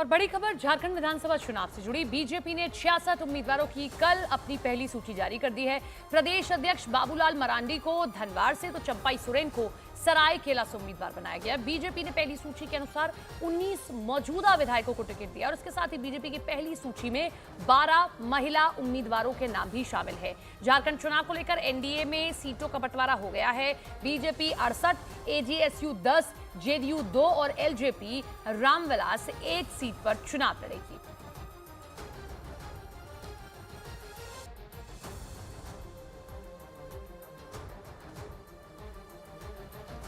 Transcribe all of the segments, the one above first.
और बड़ी खबर झारखंड विधानसभा चुनाव से जुड़ी। बीजेपी ने 66 उम्मीदवारों की कल अपनी पहली सूची जारी कर दी है। प्रदेश अध्यक्ष बाबूलाल मरांडी को धनबाद से तो चंपाई सोरेन को सरायकेला से उम्मीदवार बनाया गया। बीजेपी ने पहली सूची के अनुसार 19 मौजूदा विधायकों को टिकट दिया और इसके साथ ही बीजेपी की पहली सूची में 12 महिला उम्मीदवारों के नाम भी शामिल है। झारखंड चुनाव को लेकर एनडीए में सीटों का बंटवारा हो गया है। बीजेपी 68, एजेएसयू 10, जेडीयू 2 और एलजेपी रामविलास 1 सीट पर चुनाव लड़ेगी।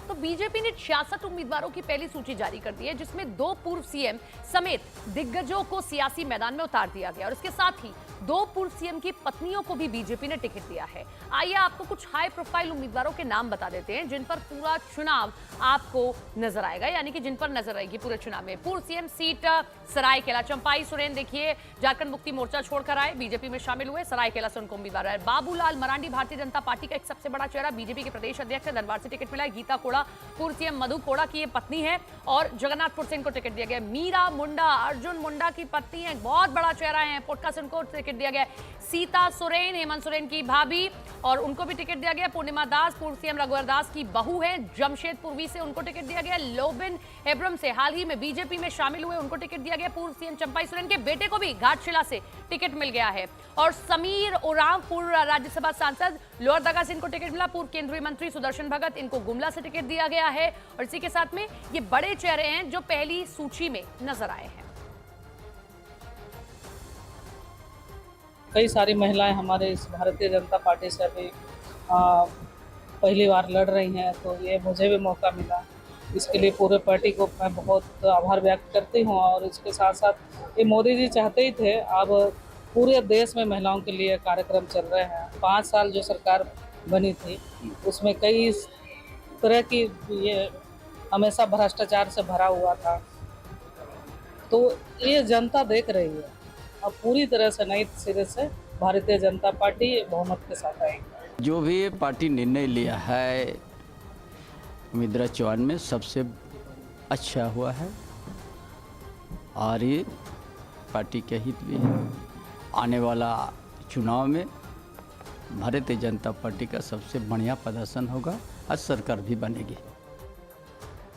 तो बीजेपी ने 66 उम्मीदवारों की पहली सूची जारी कर दी है, जिसमें 2 पूर्व सीएम समेत दिग्गजों को सियासी मैदान में उतार दिया गया और इसके साथ ही 2 पूर्व सीएम की पत्नियों को भी बीजेपी ने टिकट दिया है। आइए आपको कुछ हाई प्रोफाइल उम्मीदवारों के नाम बता देते हैं जिन पर पूरा चुनाव आपको नजर आएगा, यानी कि जिन पर नजर आएगी पूरे चुनाव में। पूर्व सीएम सीट सरायकेला, चंपाई सोरेन देखिए झारखंड मुक्ति मोर्चा छोड़कर आए, बीजेपी में शामिल हुए, सरायकेला से उनको उम्मीदवार है। बाबूलाल मरांडी भारतीय जनता पार्टी का एक सबसे बड़ा चेहरा, बीजेपी के प्रदेश अध्यक्ष है, धनबाद से टिकट मिला है। गीता कोड़ा पूर्व सीएम मधु कोड़ा की ये पत्नी है और जगन्नाथपुर से इनको टिकट दिया गया। मीरा मुंडा अर्जुन मुंडा की पत्नी है, बहुत बड़ा चेहरा है, पोटका से उनको टिकट दिया गया। सीता सोरेन हेमंत सोरेन की भाभी और उनको भी टिकट दिया गया। पूर्णिमा दास पूर्व सीएम रघुवर दास की बहू है, जमशेदपुर से उनको टिकट दिया गया। लोबिन एब्रम से हाल ही में बीजेपी में शामिल हुए, उनको टिकट दिया गया। पूर्व सीएम चंपाई सोरेन के बेटे को भी घाटशिला से टिकट मिल गया है। और समीर ओरांव पूर्व राज्यसभा सांसद लोहरदगा से इनको टिकट मिला। पूर्व केंद्रीय मंत्री सुदर्शन भगत, इनको गुमला से टिकट दिया गया है। और इसी के साथ में ये बड़े चेहरे हैं जो पहली सूची में नजर आए हैं। कई सारी महिलाएं हमारे इस भारतीय जनता पार्टी से अभी पहली बार लड़ रही हैं, तो ये मुझे भी मौका मिला। इसके लिए पूरे पार्टी को मैं बहुत आभार व्यक्त करती हूँ। और इसके साथ साथ ये मोदी जी चाहते ही थे, अब पूरे देश में महिलाओं के लिए कार्यक्रम चल रहे हैं। 5 साल जो सरकार बनी थी उसमें कई तरह की ये हमेशा भ्रष्टाचार से भरा हुआ था, तो ये जनता देख रही है। अब पूरी तरह से नई सिरे से भारतीय जनता पार्टी बहुमत के साथ आएगी। जो भी पार्टी निर्णय लिया है उम्मीदवार चयन में सबसे अच्छा हुआ है और ये पार्टी के हित भी है। आने वाला चुनाव में भारतीय जनता पार्टी का सबसे बढ़िया प्रदर्शन होगा और सरकार भी बनेगी।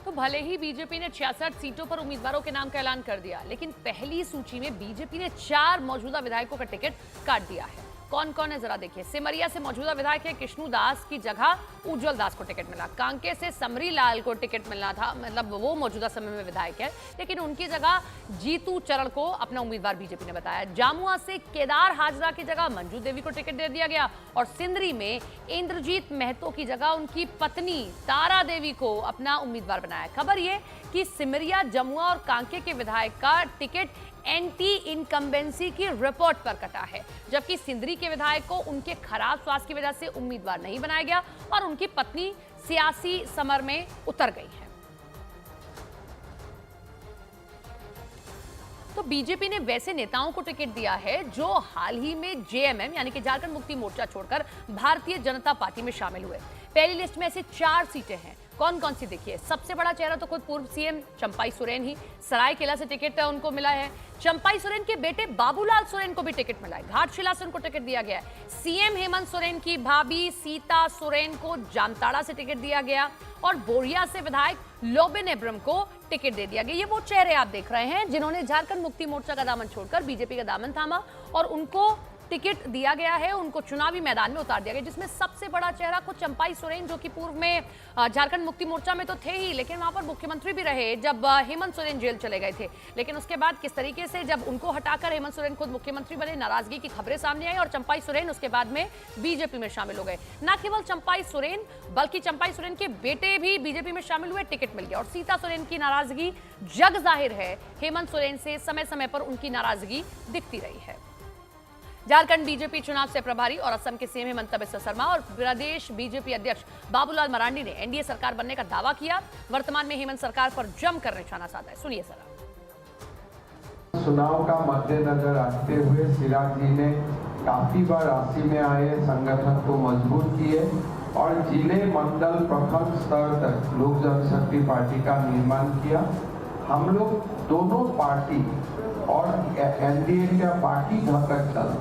तो भले ही बीजेपी ने 66 सीटों पर उम्मीदवारों के नाम का ऐलान कर दिया, लेकिन पहली सूची में बीजेपी ने 4 मौजूदा विधायकों का टिकट काट दिया है। कौन कौन है जरा देखिए। सिमरिया से मौजूदा विधायक है कृष्णू दास की जगह उज्जवल दास को टिकट मिला। कांके से समरी लाल को टिकट मिलना था, मतलब वो मौजूदा समय में विधायक है, लेकिन उनकी जगह जीतू चरण को अपना उम्मीदवार बीजेपी ने बताया। जामुआ से केदार हाजरा की जगह मंजू देवी को टिकट दे दिया गया और सिंदरी में इंद्रजीत महतो की जगह उनकी पत्नी तारा देवी को अपना उम्मीदवार बनाया। खबर ये कि सिमरिया, जमुआ और कांके के विधायक का टिकट एंटी इनकम्बेंसी की रिपोर्ट पर कटा है, जबकि सिंदरी के विधायक को उनके खराब स्वास्थ्य की वजह से उम्मीदवार नहीं बनाया गया और उनकी पत्नी सियासी समर में उतर गई है। तो बीजेपी ने वैसे नेताओं को टिकट दिया है जो हाल ही में जेएमएम यानी कि झारखंड मुक्ति मोर्चा छोड़कर भारतीय जनता पार्टी में शामिल हुए। पहली लिस्ट में ऐसे 4 सीटें हैं। कौन कौन सी देखिए। सबसे बड़ा चेहरा तो खुद पूर्व सीएम चंपाई सोरेन ही, सरायकेला से टिकट उनको मिला है। चंपाई सोरेन के बेटे बाबूलाल सोरेन को भी टिकट मिला है, घाटशिला से उनको टिकट दिया गया है। सीएम हेमंत सोरेन की भाभी सीता सोरेन को जामताड़ा से टिकट दिया गया और बोरिया से विधायक लोबिन एब्रम को टिकट दे दिया गया। ये वो चेहरे आप देख रहे हैं जिन्होंने झारखंड मुक्ति मोर्चा का दामन छोड़कर बीजेपी का दामन थामा और उनको टिकट दिया गया है, उनको चुनावी मैदान में उतार दिया गया, जिसमें सबसे बड़ा चेहरा को चंपाई सोरेन, जो कि पूर्व में झारखंड मुक्ति मोर्चा में तो थे ही, लेकिन वहां पर मुख्यमंत्री भी रहे जब हेमंत सोरेन जेल चले गए थे। लेकिन उसके बाद किस तरीके से जब उनको हटाकर हेमंत सोरेन खुद मुख्यमंत्री बने, नाराजगी की खबरें सामने आई और चंपाई सोरेन उसके बाद में बीजेपी में शामिल हो गए। न केवल चंपाई सोरेन बल्कि चंपाई सोरेन के बेटे भी बीजेपी में शामिल हुए, टिकट मिल गया। और सीता सोरेन की नाराजगी जग जाहिर है, हेमंत सोरेन से समय समय पर उनकी नाराजगी दिखती रही है। झारखंड बीजेपी चुनाव से प्रभारी और असम के सीएम हेमंत बिस्वा शर्मा और प्रदेश बीजेपी अध्यक्ष बाबूलाल मरांडी ने एनडीए सरकार बनने का दावा किया। वर्तमान में हेमंत सरकार पर जमकर निशाना साधा है, सुनिए जरा। चुनाव का मद्देनजर रखते हुए सिराज जी ने काफी बार राशि में आए, संगठन को मजबूत किए और जिले, मंडल, प्रखंड स्तर तक लोक जनशक्ति पार्टी का निर्माण किया। हम लोग दोनों पार्टी और एनडीए का बाकी घटक दल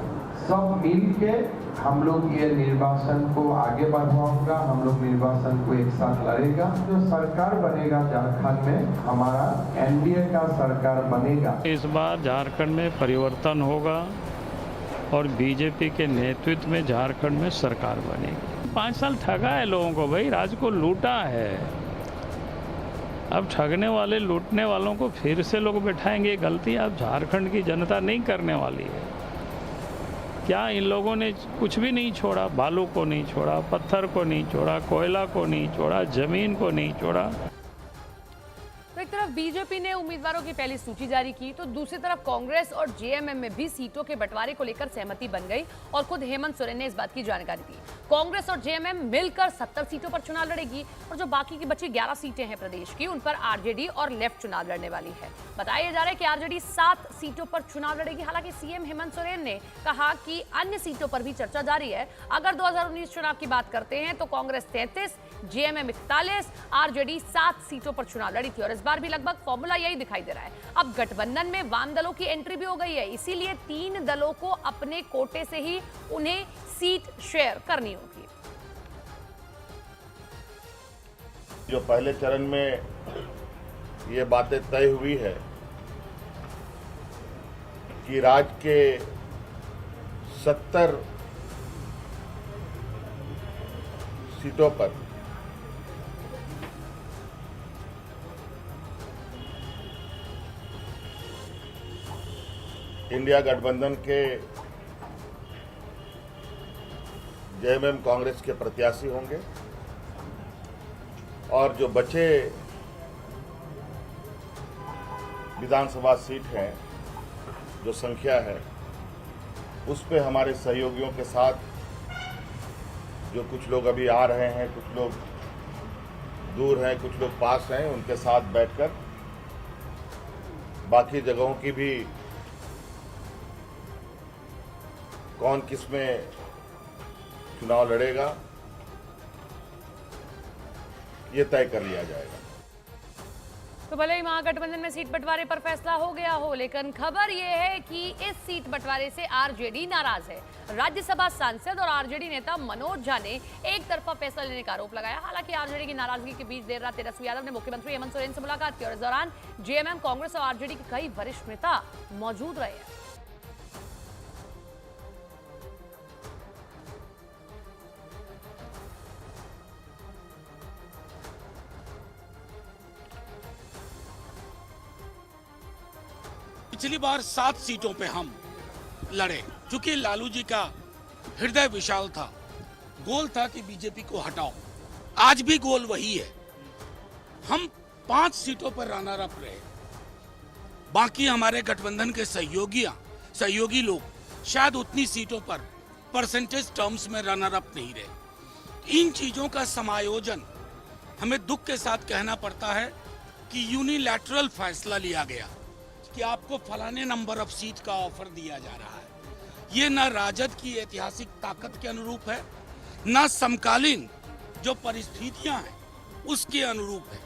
सब मिल के हम लोग ये निर्वाचन को आगे बढ़ाऊंगा, हम लोग निर्वाचन को एक साथ लड़ेगा। जो सरकार बनेगा झारखंड में, हमारा एनडीए का सरकार बनेगा। इस बार झारखंड में परिवर्तन होगा और बीजेपी के नेतृत्व में झारखंड में सरकार बनेगी। 5 साल ठगा है लोगों को भाई, राज्य को लूटा है। अब ठगने वाले लूटने वालों को फिर से लोग बैठाएंगे, गलती अब झारखंड की जनता नहीं करने वाली है। क्या इन लोगों ने कुछ भी नहीं छोड़ा? बालू को नहीं छोड़ा, पत्थर को नहीं छोड़ा, कोयला को नहीं छोड़ा, जमीन को नहीं छोड़ा। तो एक तरफ बीजेपी ने उम्मीदवारों की पहली सूची जारी की, तो दूसरी तरफ कांग्रेस और जेएमएम में भी सीटों के बंटवारे को लेकर सहमति बन गई और खुद हेमंत सोरेन ने इस बात की जानकारी दी। कांग्रेस और जेएमएम मिलकर 70 सीटों पर चुनाव लड़ेगी और जो बाकी की बची 11 सीटें हैं प्रदेश की, उन पर आरजेडी और लेफ्ट चुनाव लड़ने वाली है। बताया जा रहा है कि आरजेडी 7 सीटों पर चुनाव लड़ेगी। हालांकि सीएम हेमंत सोरेन ने कहा कि अन्य सीटों पर भी चर्चा जारी है। अगर 2019 चुनाव की बात करते हैं तो कांग्रेस 33, जेएमएम 41, आरजेडी 7 सीटों पर चुनाव लड़ी थी और इस बार भी लगभग फॉर्मूला यही दिखाई दे रहा है। अब गठबंधन में वाम दलों की एंट्री भी हो गई है, इसीलिए 3 दलों को अपने कोटे से ही उन्हें सीट शेयर करनी होगी। जो पहले चरण में ये बातें तय हुई है कि राज्य के 70 सीटों पर इंडिया गठबंधन के जेएमएम कांग्रेस के प्रत्याशी होंगे और जो बचे विधानसभा सीट हैं, जो संख्या है, उस पे हमारे सहयोगियों के साथ जो कुछ लोग अभी आ रहे हैं, कुछ लोग दूर हैं, कुछ लोग पास हैं, उनके साथ बैठकर बाकी जगहों की भी कौन किस में चुनाव लड़ेगा ये तय कर लिया जाएगा। तो भले ही महागठबंधन में सीट बंटवारे पर फैसला हो गया हो, लेकिन खबर यह है कि इस सीट बंटवारे से आरजेडी नाराज है। राज्यसभा सांसद और आरजेडी नेता मनोज झा ने एक तरफा फैसला लेने का आरोप लगाया। हालांकि आरजेडी की नाराजगी के बीच देर रात तेजस्वी यादव ने मुख्यमंत्री हेमंत सोरेन से मुलाकात की और इस दौरान जेएमएम, कांग्रेस और आरजेडी के कई वरिष्ठ नेता मौजूद रहे हैं। पिछली बार 7 सीटों पे हम लड़े, क्योंकि लालू जी का हृदय विशाल था। गोल था कि बीजेपी को हटाओ। आज भी गोल वही है। हम 5 सीटों पर रनर अप रहे। बाकी हमारे गठबंधन के सहयोगी लोग शायद उतनी सीटों पर परसेंटेज टर्म्स में रनर अप नहीं रहे। इन चीजों का समायोजन हमें दुख के साथ कहना पड़ता है कि यूनिलैटरल फैसला लिया गया कि आपको फलाने नंबर ऑफ सीट का ऑफर दिया जा रहा है। ये न राजद की ऐतिहासिक ताकत के अनुरूप है, न समकालीन जो परिस्थितियां हैं उसके अनुरूप है।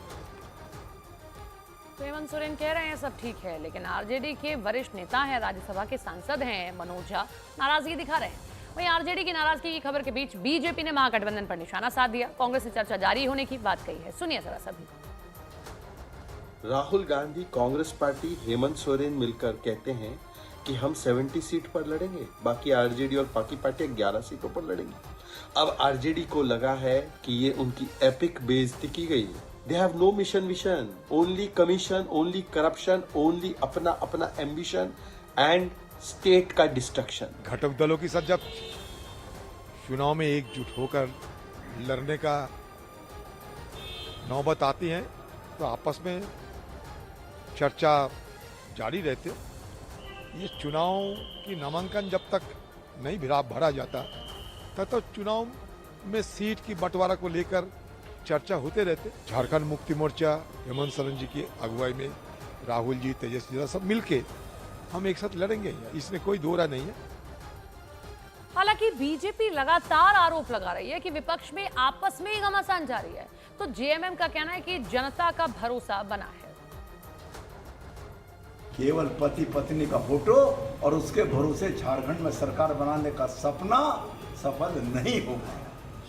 तो हेमंत सोरेन कह रहे हैं सब ठीक है, लेकिन आरजेडी के वरिष्ठ नेता हैं, राज्यसभा के सांसद हैं मनोज झा, नाराजगी दिखा रहे हैं। वहीं आरजेडी की नाराजगी की खबर के बीच बीजेपी ने महागठबंधन पर निशाना साध दिया। कांग्रेस से चर्चा जारी होने की बात कही है। सुनिए जरा सभी। राहुल गांधी, कांग्रेस पार्टी, हेमंत सोरेन मिलकर कहते हैं कि हम 70 सीट पर लड़ेंगे, बाकी आरजेडी और बाकी पार्टियां 11 सीटों पर लड़ेंगी। अब आरजेडी को लगा है कि ये उनकी एपिक बेइज्जती की गई है। They have no mission vision, only commission, only corruption, only अपना अपना एम्बिशन एंड स्टेट का डिस्ट्रक्शन। घटक दलों की साथ जब चुनाव में एकजुट होकर लड़ने का नौबत आती है तो आपस में चर्चा जारी रहते। ये चुनाव की नामांकन जब तक नहीं भरा जाता तब तक चुनाव में सीट की बंटवारा को लेकर चर्चा होते रहते। झारखंड मुक्ति मोर्चा हेमंत सोरेन जी की अगुवाई में राहुल जी, तेजस्वी जी सब मिलके हम एक साथ लड़ेंगे, इसमें कोई दो राय नहीं है। हालांकि बीजेपी लगातार आरोप लगा रही है कि विपक्ष में आपस में ही घमासान जारी है, तो जेएमएम का कहना है कि जनता का भरोसा बना है। केवल पति पत्नी का फोटो और उसके भरोसे झारखंड में सरकार बनाने का सपना सफल नहीं होगा।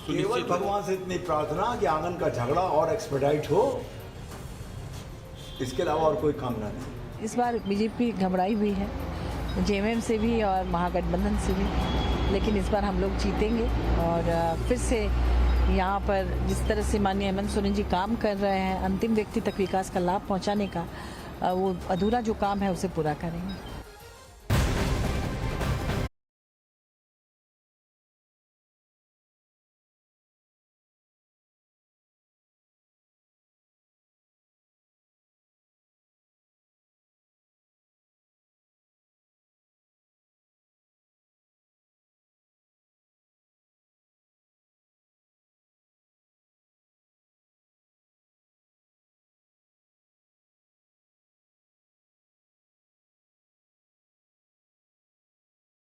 केवल भगवान से इतनी प्रार्थना कि आंगन का झगड़ा और एक्सपेडाइट हो, इसके अलावा और कोई कामना नहीं। इस बार बीजेपी घबराई हुई है, जेएमएम से भी और महागठबंधन से भी, लेकिन इस बार हम लोग जीतेंगे। और फिर से यहाँ पर जिस तरह से माननीय हेमंत सोरेन जी काम कर रहे हैं, अंतिम व्यक्ति तक विकास का लाभ पहुँचाने का, वो अधूरा जो काम है उसे पूरा करेंगे।